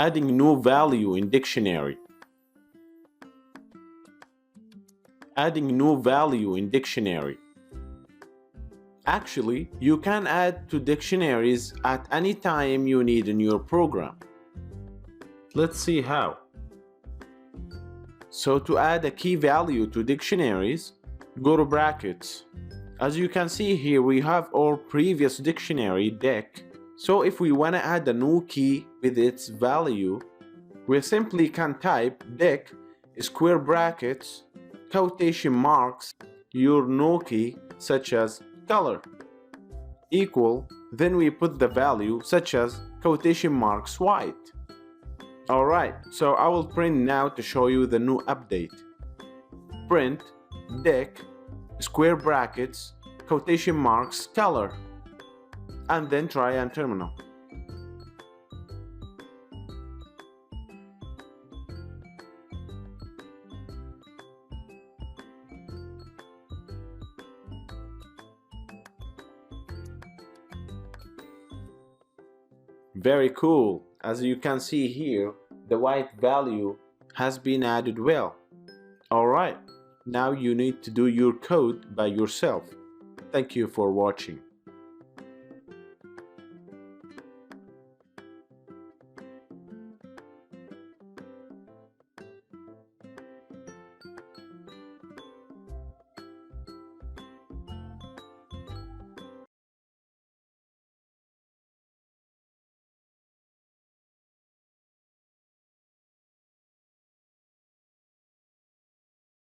Adding new value in dictionary. Adding new value in dictionary. Actually, you can add to dictionaries at any time you need in your program. Let's see how. So to add a key value to dictionaries, go to brackets. As you can see here, we have our previous dictionary, dic. So if we want to add a new key with its value, we simply can type dic square brackets quotation marks your new key such as color equal, then we put the value such as quotation marks white. Alright, so I will print now to show you the new update. Print dic square brackets quotation marks color, and then try and terminal. Very cool. As you can see here, the white value has been added well. Alright, now you need to do your code by yourself. Thank you for watching.